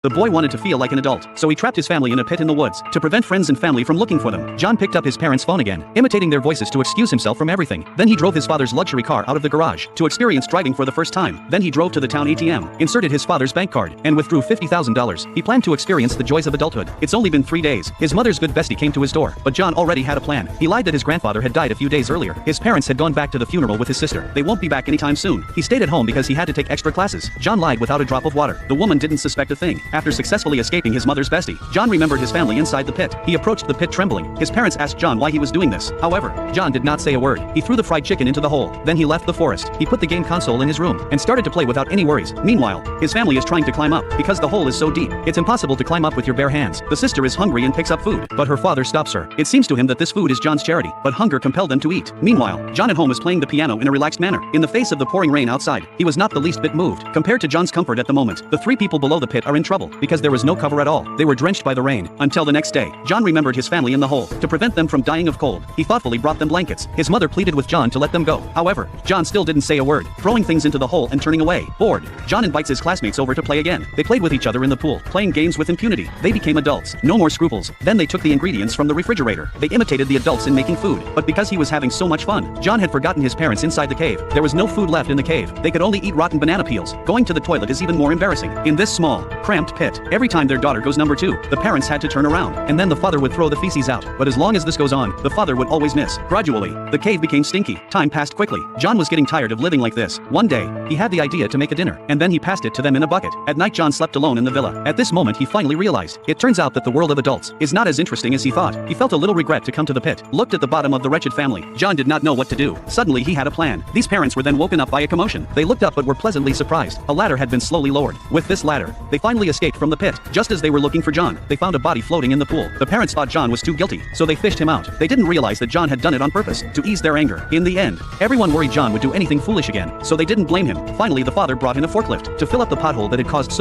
The boy wanted to feel like an adult, so he trapped his family in a pit in the woods to prevent friends and family from looking for them. John picked up his parents' phone again, imitating their voices to excuse himself from everything. Then he drove his father's luxury car out of the garage to experience driving for the first time. Then he drove to the town ATM, inserted his father's bank card, and withdrew $50,000. He planned to experience the joys of adulthood. It's only been 3 days. His mother's good bestie came to his door, but John already had a plan. He lied that his grandfather had died a few days earlier. His parents had gone back to the funeral with his sister. They won't be back anytime soon. He stayed at home because he had to take extra classes. John lied without a drop of water. The woman didn't suspect a thing. After successfully escaping his mother's bestie, John remembered his family inside the pit. He approached the pit trembling. His parents asked John why he was doing this. However, John did not say a word. He threw the fried chicken into the hole. Then he left the forest. He put the game console in his room and started to play without any worries. Meanwhile, his family is trying to climb up because the hole is so deep. It's impossible to climb up with your bare hands. The sister is hungry and picks up food, but her father stops her. It seems to him that this food is John's charity, but hunger compelled them to eat. Meanwhile, John at home is playing the piano in a relaxed manner. In the face of the pouring rain outside, he was not the least bit moved. Compared to John's comfort at the moment, the 3 people below the pit are in trouble because there was no cover at all. They were drenched by the rain. Until the next day, John remembered his family in the hole. To prevent them from dying of cold, he thoughtfully brought them blankets. His mother pleaded with John to let them go. However, John still didn't say a word, throwing things into the hole and turning away. Bored, John invites his classmates over to play again. They played with each other in the pool, playing games with impunity. They became adults. No more scruples. Then they took the ingredients from the refrigerator. They imitated the adults in making food. But because he was having so much fun, John had forgotten his parents inside the cave. There was no food left in the cave. They could only eat rotten banana peels. Going to the toilet is even more embarrassing. In this small, cramped pit, every time their daughter goes number 2, the parents had to turn around, and then the father would throw the feces out. But as long as this goes on, the father would always miss. Gradually, the cave became stinky. Time passed quickly. John was getting tired of living like this. One day, he had the idea to make a dinner, and then he passed it to them in a bucket. At night, John slept alone in the villa. At this moment, he finally realized. It turns out that the world of adults is not as interesting as he thought. He felt a little regret to come to the pit, looked at the bottom of the wretched family. John did not know what to do. Suddenly, he had a plan. These parents were then woken up by a commotion. They looked up but were pleasantly surprised. A ladder had been slowly lowered. With this ladder, they finally escaped from the pit. Just as they were looking for John, they found a body floating in the pool. The parents thought John was too guilty, so they fished him out. They didn't realize that John had done it on purpose, to ease their anger. In the end, everyone worried John would do anything foolish again, so they didn't blame him. Finally, the father brought in a forklift to fill up the pothole that had caused so